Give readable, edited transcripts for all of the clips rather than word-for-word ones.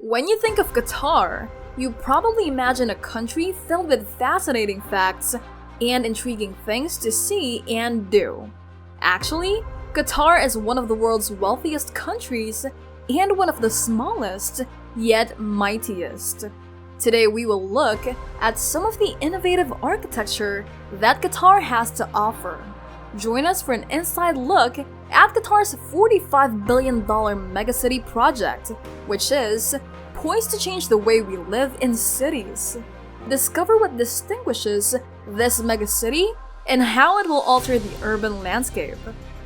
When you think of Qatar, you probably imagine a country filled with fascinating facts and intriguing things to see and do. Actually, Qatar is one of the world's wealthiest countries and one of the smallest, yet mightiest. Today we will look at some of the innovative architecture that Qatar has to offer. Join us for an inside look at Qatar's $45 billion Megacity project, which is poised to change the way we live in cities. Discover what distinguishes this megacity and how it will alter the urban landscape.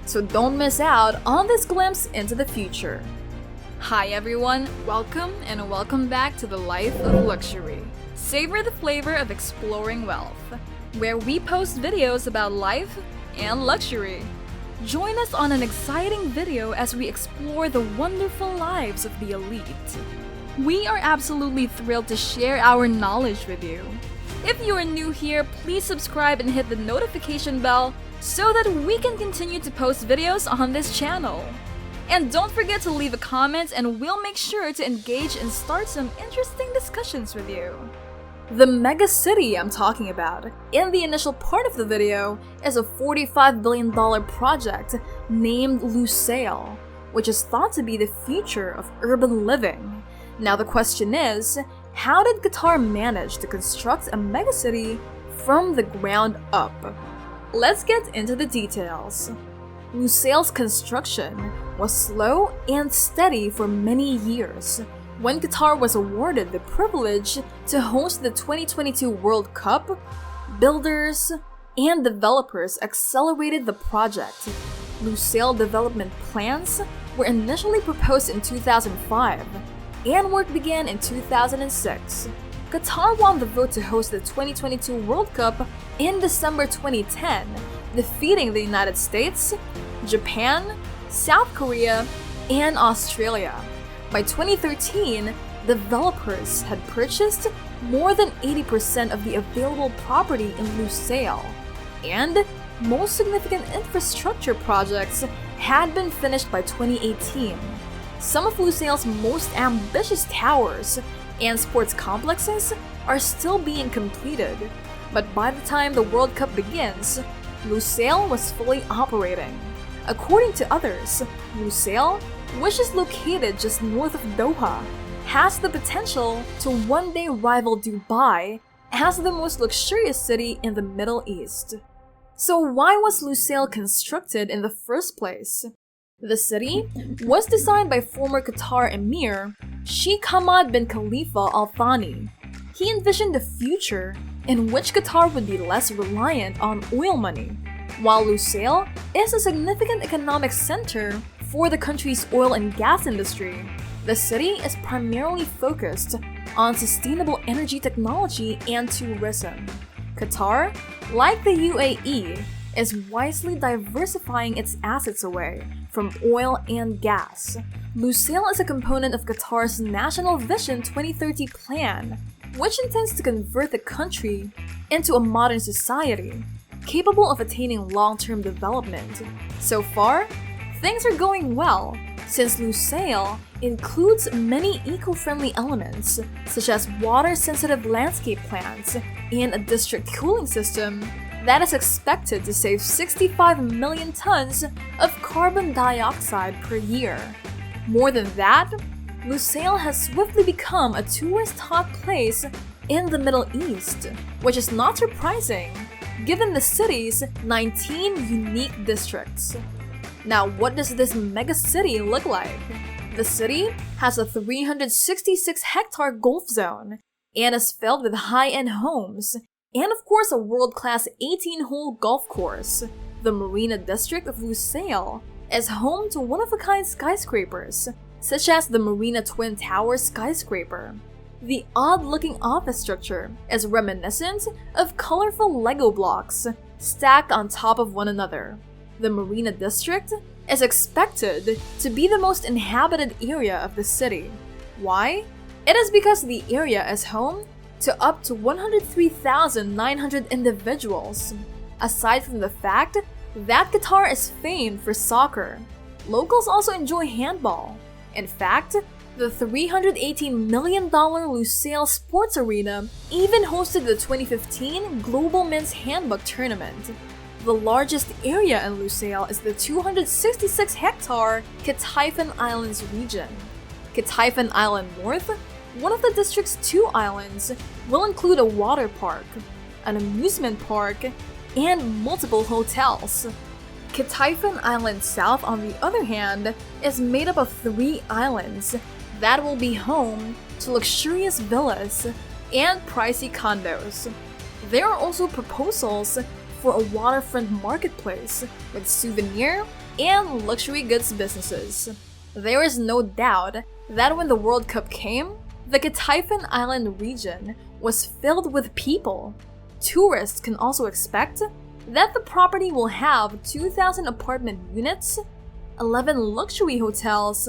So don't miss out on this glimpse into the future. Hi everyone, welcome back to the Life of Luxury. Savor the flavor of exploring wealth, where we post videos about life and luxury. Join us on an exciting video as we explore the wonderful lives of the elite. We are absolutely thrilled to share our knowledge with you. If you are new here, please subscribe and hit the notification bell so that we can continue to post videos on this channel. And don't forget to leave a comment and we'll make sure to engage and start some interesting discussions with you. The megacity I'm talking about in the initial part of the video is a $45 billion project named Lucille, which is thought to be the future of urban living. Now the question is, how did Qatar manage to construct a megacity from the ground up? Let's get into the details. Lucille's construction was slow and steady for many years. When Qatar was awarded the privilege to host the 2022 World Cup, builders and developers accelerated the project. Lucille development plans were initially proposed in 2005, and work began in 2006. Qatar won the vote to host the 2022 World Cup in December 2010, defeating the United States, Japan, South Korea, and Australia. By 2013, developers had purchased more than 80% of the available property in Lucille, and most significant infrastructure projects had been finished by 2018. Some of Lucille's most ambitious towers and sports complexes are still being completed, but by the time the World Cup begins, Lucille was fully operating. According to others, Lucille, which is located just north of Doha, has the potential to one day rival Dubai as the most luxurious city in the Middle East. So why was Lucille constructed in the first place? The city was designed by former Qatar Emir Sheikh Hamad bin Khalifa Al Thani. He envisioned a future in which Qatar would be less reliant on oil money. While Lucille is a significant economic center for the country's oil and gas industry, the city is primarily focused on sustainable energy technology and tourism. Qatar, like the UAE, is wisely diversifying its assets away from oil and gas. Lucille is a component of Qatar's National Vision 2030 plan, which intends to convert the country into a modern society capable of attaining long-term development. So far, things are going well, since Lucille includes many eco-friendly elements, such as water-sensitive landscape plants and a district cooling system that is expected to save 65 million tons of carbon dioxide per year. More than that, Lucille has swiftly become a tourist hot place in the Middle East, which is not surprising given the city's 19 unique districts. Now, what does this megacity look like? The city has a 366-hectare golf zone and is filled with high-end homes, and of course a world-class 18-hole golf course. The Marina district of Lucille is home to one-of-a-kind skyscrapers, such as the Marina Twin Towers skyscraper. The odd-looking office structure is reminiscent of colorful Lego blocks stacked on top of one another. The Marina district is expected to be the most inhabited area of the city. Why? It is because the area is home to up to 103,900 individuals. Aside from the fact that Qatar is famed for soccer, locals also enjoy handball. In fact, The $318 million Lucille Sports Arena even hosted the 2015 Global Men's Handbook Tournament. The largest area in Lucille is the 266-hectare 𝐬𝐬𝐭𝐚𝐦 Islands region. 𝐬𝐬𝐭𝐚 Island North, one of the district's 2 islands, will include a water park, an amusement park, and multiple hotels. 𝐬𝐬𝐭𝐚 Island South, on the other hand, is made up of 3 islands that will be home to luxurious villas and pricey condos. There are also proposals for a waterfront marketplace with souvenir and luxury goods businesses. There is no doubt that when the World Cup came, the 𝐬𝐬𝐭𝐚 Island region was filled with people. Tourists can also expect that the property will have 2,000 apartment units, 11 luxury hotels,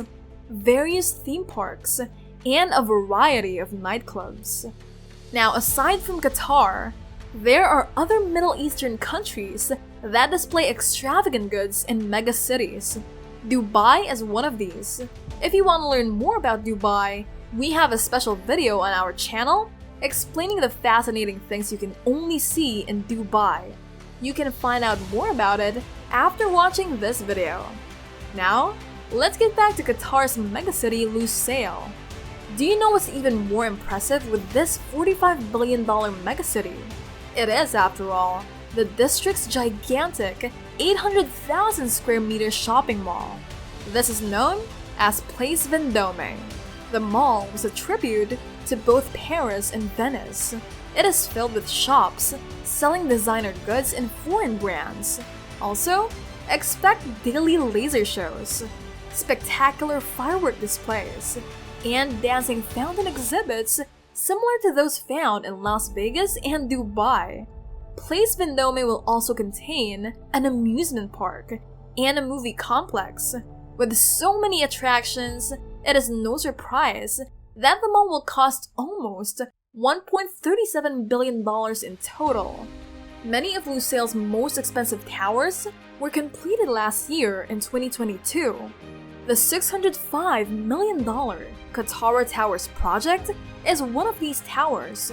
various theme parks, and a variety of nightclubs. Now, aside from Qatar, there are other Middle Eastern countries that display extravagant goods in mega cities. Dubai is one of these. If you want to learn more about Dubai, we have a special video on our channel explaining the fascinating things you can only see in Dubai. You can find out more about it after watching this video. Now, let's get back to Qatar's megacity Lucille. Do you know what's even more impressive with this $45 billion megacity? It is, after all, the district's gigantic 800,000 square meter shopping mall. This is known as Place Vendôme. The mall was a tribute to both Paris and Venice. It is filled with shops selling designer goods and foreign brands. Also, expect daily laser shows, spectacular firework displays, and dancing fountain exhibits similar to those found in Las Vegas and Dubai. Place Vendôme will also contain an amusement park and a movie complex. With so many attractions, it is no surprise that the mall will cost almost $1.37 billion in total. Many of Lucille's most expensive towers were completed last year in 2022. The $605 million Qatar Towers project is one of these towers.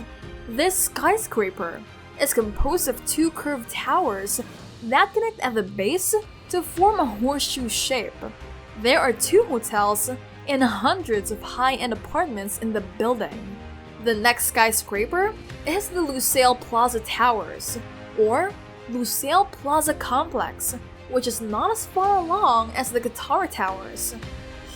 This skyscraper is composed of 2 curved towers that connect at the base to form a horseshoe shape. There are 2 hotels and hundreds of high-end apartments in the building. The next skyscraper is the Lucille Plaza Towers, or Lucille Plaza Complex, which is not as far along as the Qatar Towers.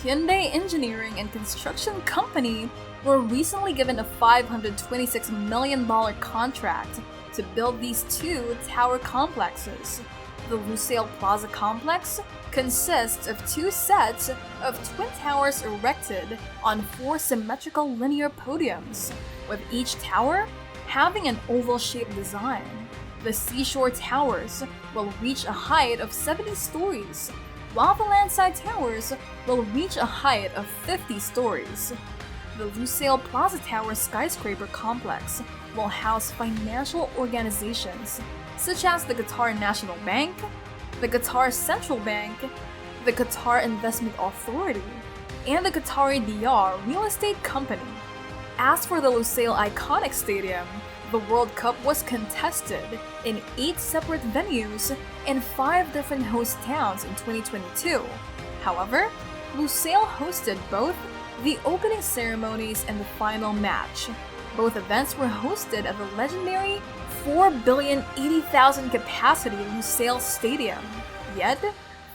Hyundai Engineering and Construction Company were recently given a $526 million contract to build these 2 tower complexes. The Lucille Plaza Complex consists of 2 sets of twin towers erected on 4 symmetrical linear podiums, with each tower having an oval-shaped design. The seashore towers will reach a height of 70 stories, while the landside towers will reach a height of 50 stories. The Lucille Plaza Tower skyscraper complex will house financial organizations such as the Qatar National Bank, the Qatar Central Bank, the Qatar Investment Authority, and the Qatari Diyar Real Estate Company. As for the Lucille iconic stadium, the World Cup was contested in 8 separate venues in 5 different host towns in 2022. However, Lucille hosted both the opening ceremonies and the final match. Both events were hosted at the legendary 4,080,000 capacity Lucille Stadium. Yet,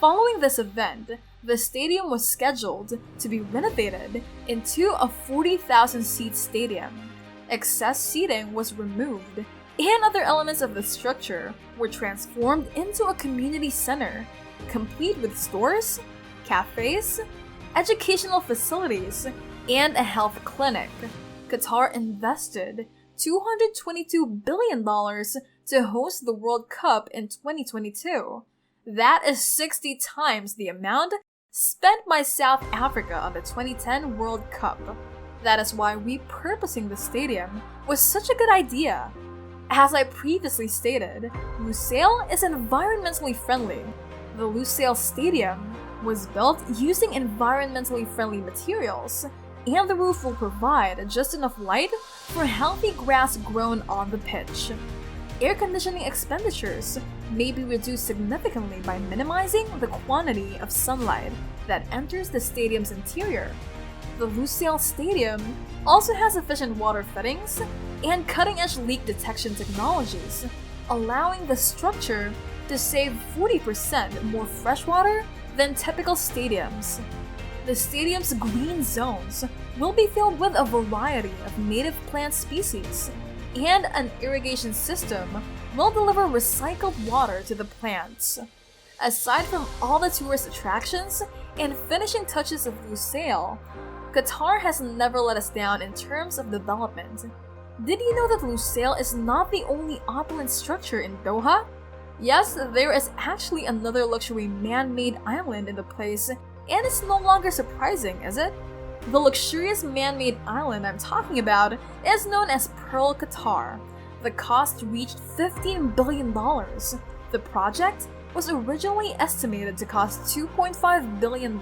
following this event, the stadium was scheduled to be renovated into a 40,000 seat stadium. Excess seating was removed, and other elements of the structure were transformed into a community center, complete with stores, cafes, educational facilities, and a health clinic. Qatar invested $222 billion to host the World Cup in 2022. That is 60 times the amount spent by South Africa on the 2010 World Cup. That is why repurposing the stadium was such a good idea. As I previously stated, Lucille is environmentally friendly. The Lucille Stadium was built using environmentally friendly materials and the roof will provide just enough light for healthy grass grown on the pitch. Air conditioning expenditures may be reduced significantly by minimizing the quantity of sunlight that enters the stadium's interior. The Lucille Stadium also has efficient water fittings and cutting-edge leak detection technologies, allowing the structure to save 40% more freshwater than typical stadiums. The stadium's green zones will be filled with a variety of native plant species, and an irrigation system will deliver recycled water to the plants. Aside from all the tourist attractions and finishing touches of Lucille, Qatar has never let us down in terms of development. Did you know that Lucille is not the only opulent structure in Doha? Yes, there is actually another luxury man-made island in the place, and it's no longer surprising, is it? The luxurious man-made island I'm talking about is known as Pearl Qatar. The cost reached $15 billion. The project was originally estimated to cost $2.5 billion,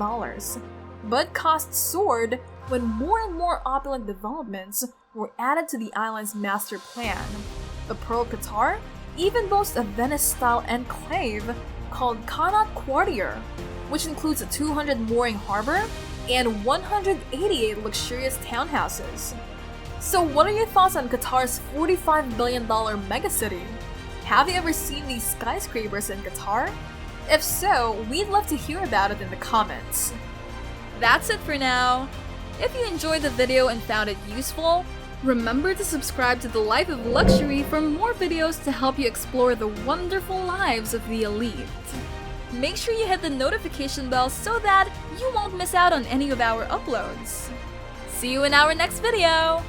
but costs soared when more and more opulent developments were added to the island's master plan. The Pearl Qatar even boasts a Venice-style enclave called Connaught Quartier, which includes a 200 mooring harbor and 188 luxurious townhouses. So what are your thoughts on Qatar's $45 billion megacity? Have you ever seen these skyscrapers in Qatar? If so, we'd love to hear about it in the comments. That's it for now. If you enjoyed the video and found it useful, remember to subscribe to The Life of Luxury for more videos to help you explore the wonderful lives of the elite. Make sure you hit the notification bell so that you won't miss out on any of our uploads. See you in our next video!